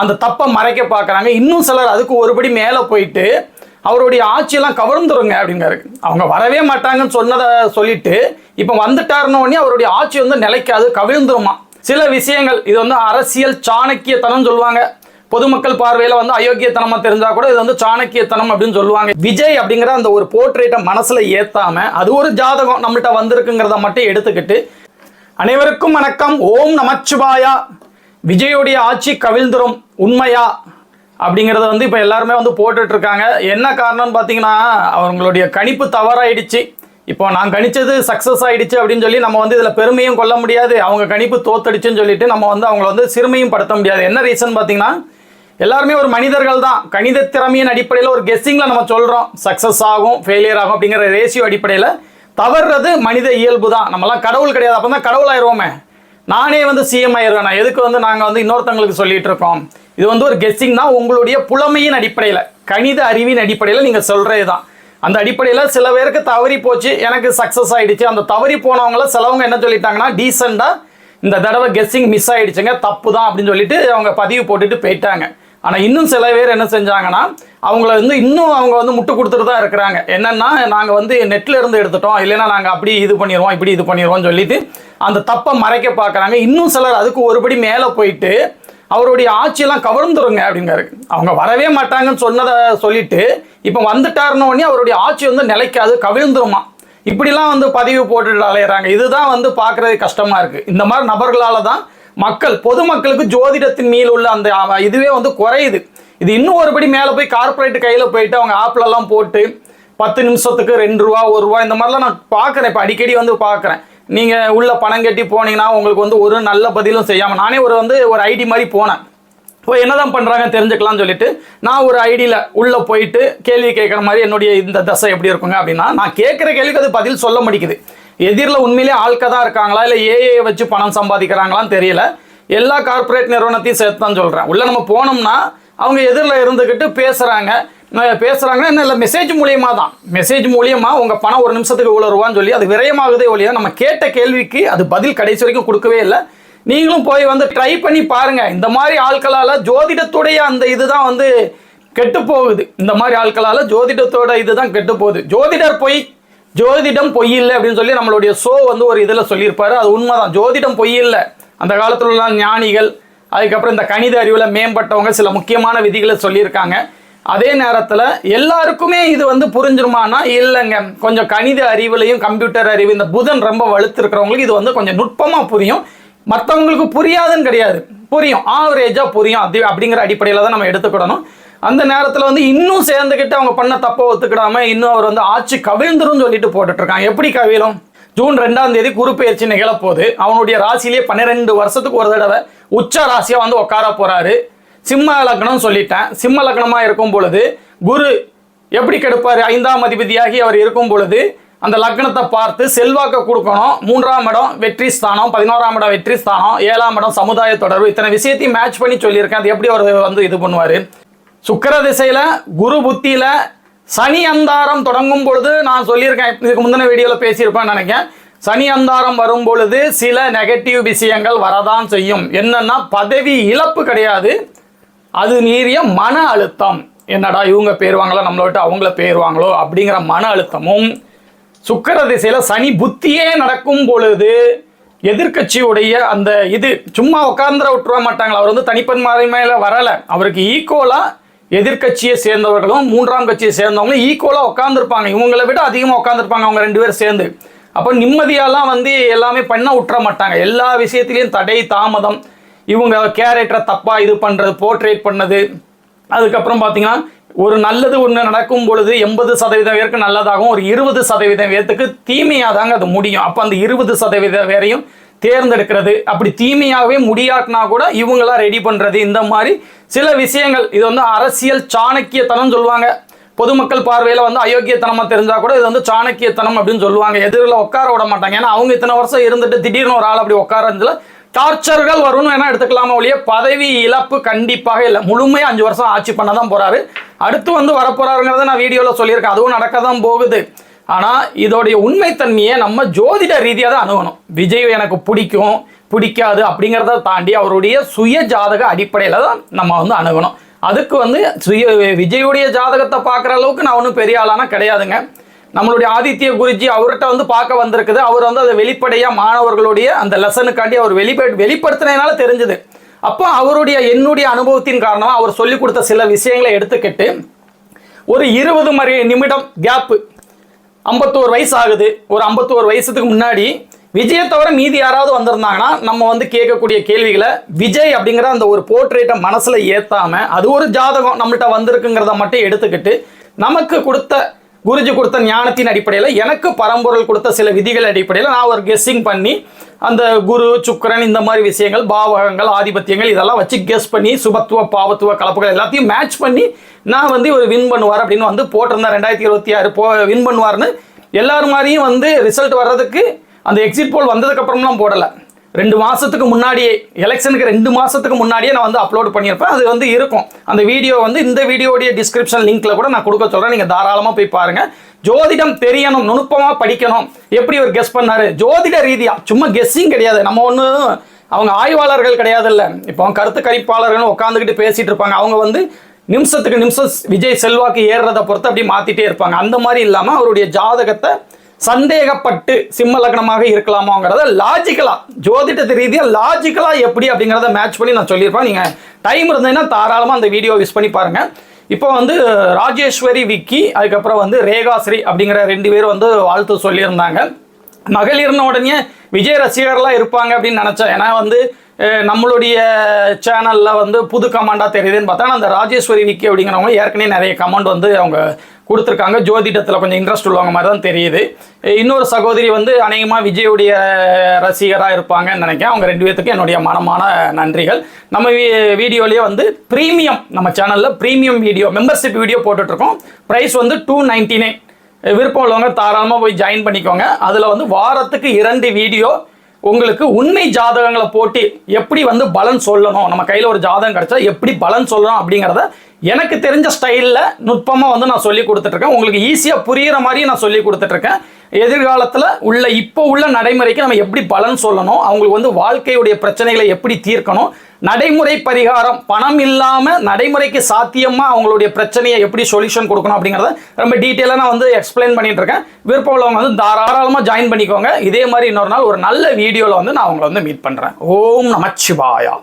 அந்த தப்பை மறைக்க பார்க்குறாங்க. இன்னும் சிலர் அதுக்கு ஒருபடி மேலே போயிட்டு அவருடைய ஆட்சியெல்லாம் கவர்ந்துருங்க அப்படிங்கிறாரு. அவங்க வரவே மாட்டாங்கன்னு சொன்னதை சொல்லிட்டு இப்போ வந்துட்டாருன்னே அவருடைய ஆட்சி வந்து நிலைக்காது, கவிழ்ந்துருமா. சில விஷயங்கள் இது வந்து அரசியல் சாணக்கியத்தனம் சொல்லுவாங்க. பொதுமக்கள் பார்வையில் வந்து அயோக்கியத்தனமா தெரிஞ்சா கூட இது வந்து சாணக்கியத்தனம் அப்படின்னு சொல்லுவாங்க. விஜய் அப்படிங்கிற அந்த ஒரு போர்ட்ரேட்டை மனசுல ஏத்தாம அது ஒரு ஜாதகம் நம்மள்கிட்ட வந்திருக்குங்கிறத மட்டும் எடுத்துக்கிட்டு, அனைவருக்கும் வணக்கம், ஓம் நமச்சிவாயா. விஜயோடைய ஆட்சி கவிழ்ந்துரும் உண்மையா அப்படிங்கிறத வந்து இப்போ எல்லாருமே வந்து போட்டுட்டு இருக்காங்க. என்ன காரணம்னு பார்த்தீங்கன்னா, அவங்களுடைய கணிப்பு தவறாயிடுச்சு. இப்போ நான் கணிச்சது சக்ஸஸ் ஆயிடுச்சு அப்படின்னு சொல்லி நம்ம வந்து இதில் பெருமையும் கொள்ள முடியாது. அவங்க கணிப்பு தோத்தடிச்சுன்னு சொல்லிட்டு நம்ம வந்து அவங்கள வந்து சிறுமையும் படுத்த முடியாது. என்ன ரீசன் பார்த்தீங்கன்னா, எல்லாருமே ஒரு மனிதர்கள் தான். கணித திறமையின் அடிப்படையில் ஒரு கெஸ்ஸிங்கில் நம்ம சொல்கிறோம் சக்ஸஸ் ஆகும் ஃபெயிலியர் ஆகும் அப்படிங்கிற ரேஷியோ அடிப்படையில் தவறுறது மனித இயல்பு தான். நம்மலாம் கடவுள் கிடையாது. அப்போ தான் கடவுள் ஆயிடுவோமே. நானே வந்து சிஎம் ஆயிடுவேன். எதுக்கு வந்து நாங்கள் வந்து இன்னொருத்தங்களுக்கு சொல்லிட்டு இருக்கோம். இது வந்து ஒரு கெஸ்ஸிங் தான். உங்களுடைய புலமையின் அடிப்படையில், கணித அறிவின் அடிப்படையில் நீங்கள் சொல்கிறது தான். அந்த அடிப்படையில் சில பேருக்கு தவறி போச்சு, எனக்கு சக்ஸஸ் ஆகிடுச்சு. அந்த தவறி போனவங்கள சிலவங்க என்ன சொல்லிட்டாங்கன்னா, டீசெண்டாக இந்த தடவை கெஸ்ஸிங் மிஸ் ஆகிடுச்சுங்க, தப்பு தான் அப்படின்னு சொல்லிட்டு அவங்க பதிவு போட்டுட்டு போயிட்டாங்க. ஆனால் இன்னும் சில பேர் என்ன செஞ்சாங்கன்னா, அவங்கள வந்து இன்னும் அவங்க வந்து முட்டு கொடுத்துட்டு தான் இருக்கிறாங்க. என்னென்னா, நாங்கள் வந்து நெட்டில் இருந்து எடுத்துட்டோம், இல்லைன்னா நாங்கள் அப்படி இது பண்ணிடுவோம் இப்படி இது பண்ணிடுவோம்னு சொல்லிட்டு அந்த தப்பை மறைக்க பார்க்குறாங்க. இன்னும் சிலர் அதுக்கு ஒருபடி மேலே போயிட்டு அவருடைய ஆட்சியெல்லாம் கவர்ந்துருங்க அப்படிங்கிறாரு. அவங்க வரவே மாட்டாங்கன்னு சொன்னதை சொல்லிட்டு இப்போ வந்துட்டாருன்னே அவருடைய ஆட்சி வந்து நிலைக்காது, கவிழ்ந்துருமா. இப்படிலாம் வந்து பதிவு போட்டுட்டு அலையிறாங்க. இதுதான் வந்து பார்க்குறது கஷ்டமாக இருக்குது. இந்த மாதிரி நபர்களால் தான் பொதுமக்களுக்கு ஜோதிடத்தின் மீது உள்ள அந்த இதுவே வந்து குறையுது. இது இன்னும் ஒருபடி மேலே போய் கார்பரேட் கையில் போயிட்டு அவங்க ஆப்லெல்லாம் போட்டு 10 நிமிஷத்துக்கு 2 ரூபா 1 ரூபா இந்த மாதிரிலாம் நான் பார்க்குறேன். இப்போ அடிக்கடி வந்து பார்க்குறேன். நீங்கள் உள்ள பணம் கட்டி போனீங்கன்னா உங்களுக்கு வந்து ஒரு நல்ல பதிலும் செய்யாமல், நானே ஒரு ஐடி மாதிரி போனேன். போய் என்னதான் பண்ணுறாங்கன்னு தெரிஞ்சுக்கலாம்னு சொல்லிட்டு நான் ஒரு ஐடியில் உள்ளே போயிட்டு கேள்வி கேட்குற மாதிரி என்னுடைய இந்த தசை எப்படி இருக்குங்க அப்படின்னா, நான் கேட்குற கேள்விக்கு அது பதில் சொல்ல முடிக்குது. எதிரில் உண்மையிலே ஆட்க தான் இருக்காங்களா இல்லை ஏஏ வச்சு பணம் சம்பாதிக்கிறாங்களான்னு தெரியல. எல்லா கார்பரேட் நிறுவனத்தையும் சேர்த்து தான் சொல்கிறேன். உள்ளே நம்ம போனோம்னா அவங்க எதிரில் இருந்துக்கிட்டு பேசுகிறாங்கன்னா என்ன இல்லை, மெசேஜ் மூலியமாக தான். மெசேஜ் மூலியமாக உங்கள் பணம் 1 நிமிஷத்துக்கு இவ்வளோ ரூபான்னு சொல்லி அது விரயமாகுதே ஒழிய நம்ம கேட்ட கேள்விக்கு அது பதில் கடைசி வரைக்கும் கொடுக்கவே இல்லை. நீங்களும் போய் வந்து ட்ரை பண்ணி பாருங்கள். இந்த மாதிரி ஆட்களால் ஜோதிடத்துடைய அந்த இதுதான் வந்து கெட்டு போகுது. இந்த மாதிரி ஆட்களால் ஜோதிடத்தோட இதுதான் கெட்டு போகுது. ஜோதிடம் பொய் இல்லை அப்படின்னு சொல்லி நம்மளுடைய ஷோ வந்து ஒரு இதில் சொல்லியிருப்பாரு. அது உண்மைதான். ஜோதிடம் பொய் இல்லை. அந்த காலத்தில் உள்ள ஞானிகள், அதுக்கப்புறம் இந்த கணித அறிவில் மேம்பட்டவங்க சில முக்கியமான விதிகளை சொல்லியிருக்காங்க. அதே நேரத்தில் எல்லாருக்குமே இது வந்து புரிஞ்சிருமானா இல்லைங்க. கொஞ்சம் கணித அறிவுலையும் கம்ப்யூட்டர் அறிவு, இந்த புதன் ரொம்ப வலுத்து இருக்கிறவங்களுக்கு இது வந்து கொஞ்சம் நுட்பமாக புரியும். மற்றவங்களுக்கு புரியாதுன்னு கிடையாது, புரியும், ஆவரேஜாக புரியும். அப்படிங்கிற அடிப்படையில் தான் நம்ம எடுத்துக்கிடணும். அந்த நேரத்தில் வந்து இன்னும் சேர்ந்துக்கிட்டு அவங்க பண்ண தப்பை ஒத்துக்கிடாம இன்னும் அவர் வந்து ஆட்சி கவிழ்ந்துரும் சொல்லிட்டு போட்டுட்ருக்காங்க. எப்படி கவிழும்? ஜூன் 2ஆம் தேதி குரு பெயர்ச்சி நிகழப்போகுது. அவனுடைய ராசியிலே 12 வருஷத்துக்கு ஒரு தடவை உச்ச ராசியாக வந்து உட்கார போகிறாரு. சிம்ம லக்னம் சொல்லிட்டேன். சிம்ம லக்னமாக இருக்கும் பொழுது குரு எப்படி கெடுப்பார்? 5ஆம் அதிபதியாகி அவர் இருக்கும் பொழுது அந்த லக்னத்தை பார்த்து செல்வாக்க கொடுக்கணும். 3ஆம் இடம் வெற்றி ஸ்தானம், 11ஆம் இடம் வெற்றி ஸ்தானம், 7ஆம் இடம் சமுதாய தொடர்பு, இத்தனை விஷயத்தையும் மேட்ச் பண்ணி சொல்லியிருக்கேன். அது எப்படி அவர் வந்து இது பண்ணுவார்? சுக்கிர திசையில் குரு புத்தியில் சனி அந்தாரம் தொடங்கும் பொழுது நான் சொல்லியிருக்கேன், இதுக்கு முந்தின வீடியோவில் பேசியிருப்பேன் நினைக்கிறேன். சனி அந்தாரம் வரும் பொழுது சில நெகட்டிவ் விஷயங்கள் வரதான் செய்யும். என்னன்னா, பதவி இழப்பு கிடையாது, அது மீறிய மன அழுத்தம். என்னடா இவங்க பேருவாங்களோ நம்மளை விட்டு அவங்கள பேருவாங்களோ அப்படிங்கிற மன அழுத்தமும், சுக்கிர திசையில் சனி புத்தியே நடக்கும் பொழுது எதிர்கட்சியுடைய அந்த இது சும்மா உட்கார்ந்துட விட்டுருவ மாட்டாங்களா. அவர் வந்து தனிப்பன்மையில வரலை. அவருக்கு ஈக்குவலாக எதிர்கட்சியை சேர்ந்தவர்களும் 3ஆம் கட்சியை சேர்ந்தவங்களும் ஈக்குவலாக உட்காந்துருப்பாங்க. இவங்களை விட அதிகமாக உட்காந்துருப்பாங்க அவங்க 2 பேரும் சேர்ந்து. அப்போ நிம்மதியாலாம் வந்து எல்லாமே பண்ண விட்டுற மாட்டாங்க. எல்லா விஷயத்திலையும் தடை தாமதம், இவங்க கேரக்டரை தப்பாக இது பண்ணுறது, போர்ட்ரேட் பண்ணது. அதுக்கப்புறம் பார்த்தீங்கன்னா, ஒரு நல்லது ஒன்று நடக்கும் பொழுது 80% பேருக்கு நல்லதாகவும் ஒரு 20% பேருக்கு தீமையாக தாங்க அது முடியும். அப்போ அந்த 20% பேரையும் தேர்ந்தெடுக்கிறது, அப்படி தீமையாகவே முடியாட்டினா கூட இவங்களாம் ரெடி பண்ணுறது, இந்த மாதிரி சில விஷயங்கள். இது வந்து அரசியல் சாணக்கியத்தனம் சொல்லுவாங்க. பொதுமக்கள் பார்வையில் வந்து அயோக்கியத்தனமாக தெரிஞ்சால் கூட இது வந்து சாணக்கியத்தனம் அப்படின்னு சொல்லுவாங்க. எதிரில் உட்கார விட மாட்டாங்க. ஏன்னா அவங்க இத்தனை வருஷம் இருந்துட்டு திடீர்னு ஒரு ஆள் அப்படி உட்காரதுல டார்ச்சர்கள் வரும்னு வேணா எடுத்துக்கலாமா ஒழிய பதவி இழப்பு கண்டிப்பாக இல்லை. முழுமையாக 5 வருஷம் ஆட்சி பண்ண தான் போகிறாரு. அடுத்து வந்து வரப்போறாருங்கிறத நான் வீடியோவில் சொல்லியிருக்கேன். அதுவும் நடக்க தான் போகுது. ஆனால் இதோடைய உண்மைத்தன்மையை நம்ம ஜோதிட ரீதியாக தான் அணுகணும். விஜய் எனக்கு பிடிக்கும், பிடிக்காது அப்படிங்கிறத தாண்டி அவருடைய சுய ஜாதக அடிப்படையில் தான் நம்ம வந்து அணுகணும். அதுக்கு வந்து விஜயுடைய ஜாதகத்தை பார்க்குற அளவுக்கு நான் ஒன்றும் பெரிய ஆளானா கிடையாதுங்க. நம்மளுடைய ஆதித்ய குருஜி அவர்கிட்ட வந்து பார்க்க வந்திருக்குது. அவர் வந்து அதை வெளிப்படையாக மாணவர்களுடைய அந்த லெசனுக்காண்டி அவர் வெளிப்படுத்தினால தெரிஞ்சுது. அப்போ என்னுடைய அனுபவத்தின் காரணமாக அவர் சொல்லிக் கொடுத்த சில விஷயங்களை எடுத்துக்கிட்டு ஒரு 20 நிமிடம் கேப்பு, 51 வயசு ஆகுது, ஒரு 51 வயசுக்கு முன்னாடி விஜயை தவிர மீதி யாராவது வந்திருந்தாங்கன்னா நம்ம வந்து கேட்கக்கூடிய கேள்விகளை விஜய் அப்படிங்கிற அந்த ஒரு போர்ட்ரேட்டை மனசில் ஏற்றாமல் அது ஒரு ஜாதகம் நம்மள்கிட்ட வந்திருக்குங்கிறத மட்டும் எடுத்துக்கிட்டு நமக்கு குருஜி கொடுத்த ஞானத்தின் அடிப்படையில் எனக்கு பரம்பொருள் கொடுத்த சில விதிகள் அடிப்படையில் நான் ஒரு கெஸ்ஸிங் பண்ணி அந்த குரு சுக்கிரன் இந்த மாதிரி விஷயங்கள் பாவகங்கள் ஆதிபத்தியங்கள் இதெல்லாம் வச்சு கெஸ் பண்ணி சுபத்துவ பாவத்துவ கலப்புகள் எல்லாத்தையும் மேட்ச் பண்ணி நான் வந்து ஒரு வின் பண்ணுவார் அப்படின்னு வந்து போட்டிருந்தேன். 2026 வின் பண்ணுவார்னு எல்லாரும் மாதிரியும் வந்து ரிசல்ட் வர்றதுக்கு அந்த எக்ஸிட் போல் வந்ததுக்கு அப்புறம்லாம் போடலை. 2 மாதத்துக்கு முன்னாடியே, எலெக்ஷனுக்கு 2 மாதத்துக்கு முன்னாடியே நான் வந்து அப்லோட் பண்ணியிருப்பேன். அது வந்து இருக்கும். அந்த வீடியோ வந்து இந்த வீடியோடைய டிஸ்கிரிப்ஷன் லிங்க்ல கூட நான் கொடுக்க சொல்கிறேன். நீங்கள் தாராளமாக போய் பாருங்கள். ஜோதிடம் தெரியணும், நுணுப்பமாக படிக்கணும், எப்படி ஒரு கெஸ் பண்ணாரு ஜோதிட ரீதியாக, சும்மா கெஸ்ஸிங் கிடையாது. நம்ம ஒன்று அவங்க ஆய்வாளர்கள் கிடையாது. இல்லை இப்போ கருத்து கணிப்பாளர்கள் உட்காந்துக்கிட்டு பேசிகிட்டு இருப்பாங்க. அவங்க வந்து நிமிஷத்துக்கு நிமிஷம் விஜய் செல்வாக்கு ஏறுறதை பொறுத்து அப்படி மாற்றிட்டே இருப்பாங்க. அந்த மாதிரி இல்லாமல் அவருடைய ஜாதகத்தை சந்தேகப்பட்டு சிம்ம லக்னமாக இருக்கலாமாங்கிறத லாஜிக்கலாக ஜோதிடத்து ரீதியாக லாஜிக்கலாக எப்படி அப்படிங்கிறத மேட்ச் பண்ணி நான் சொல்லியிருப்பேன். நீங்கள் டைம் இருந்ததுன்னா தாராளமாக அந்த வீடியோ யூஸ் பண்ணி பாருங்கள். இப்போ வந்து ராஜேஸ்வரி விக்கி, அதுக்கப்புறம் வந்து ரேகாஸ்ரீ அப்படிங்கிற 2 பேர் வந்து வாழ்த்து சொல்லியிருந்தாங்க. மகளிர்ன உடனே விஜய் ரசிகர்லாம் இருப்பாங்க அப்படின்னு நினச்சேன். ஏன்னா வந்து நம்மளுடைய சேனலில் வந்து புது கமெண்டாக தெரியுதுன்னு பார்த்தா அந்த ராஜேஸ்வரி விக்கி அப்படிங்கிறவங்க ஏற்கனவே நிறைய கமெண்ட் வந்து அவங்க கொடுத்துருக்காங்க. ஜோதிடத்தில் கொஞ்சம் இன்ட்ரெஸ்ட் உள்ளவங்க மாதிரி தான் தெரியுது. இன்னொரு சகோதரி வந்து அநேகமாக விஜயுடைய ரசிகராக இருப்பாங்கன்னு நினைக்கிறேன். அவங்க 2 பேர்த்துக்கும் என்னுடைய மனமான நன்றிகள். நம்ம வீடியோலேயே வந்து ப்ரீமியம், நம்ம சேனலில் ப்ரீமியம் வீடியோ மெம்பர்ஷிப் வீடியோ போட்டுட்ருக்கோம். ப்ரைஸ் வந்து 299. விருப்பம் உள்ளவங்க தாராளமாக போய் ஜாயின் பண்ணிக்கோங்க. அதில் வந்து வாரத்துக்கு 2 வீடியோ உங்களுக்கு உண்மை ஜாதகங்களை போட்டு எப்படி வந்து பலன் சொல்லணும், நம்ம கையில் ஒரு ஜாதகம் கிடைச்சா எப்படி பலன் சொல்லணும் அப்படிங்கிறத எனக்கு தெரிஞ்ச ஸ்டைலில் நுட்பமாக வந்து நான் சொல்லி கொடுத்துட்ருக்கேன். உங்களுக்கு ஈஸியாக புரிகிற மாதிரி நான் சொல்லி கொடுத்துட்ருக்கேன். எதிர்காலத்தில் இப்போ உள்ள நடைமுறைக்கு நம்ம எப்படி பலன் சொல்லணும், அவங்களுக்கு வந்து வாழ்க்கையுடைய பிரச்சனைகளை எப்படி தீர்க்கணும், நடைமுறை பரிகாரம், பணம் இல்லாமல் நடைமுறைக்கு சாத்தியமாக அவங்களுடைய பிரச்சனையை எப்படி சொல்யூஷன் கொடுக்கணும் அப்படிங்கிறத ரொம்ப டீட்டெயிலாக நான் வந்து எக்ஸ்பிளைன் பண்ணிட்டு இருக்கேன். விருப்பம் உள்ளவங்க வந்து தாராளமாக ஜாயின் பண்ணிக்கோங்க. இதே மாதிரி இன்னொரு நாள் ஒரு நல்ல வீடியோவில் வந்து நான் அவங்களை வந்து மீட் பண்ணுறேன். ஓம் நமச்சிவாயா.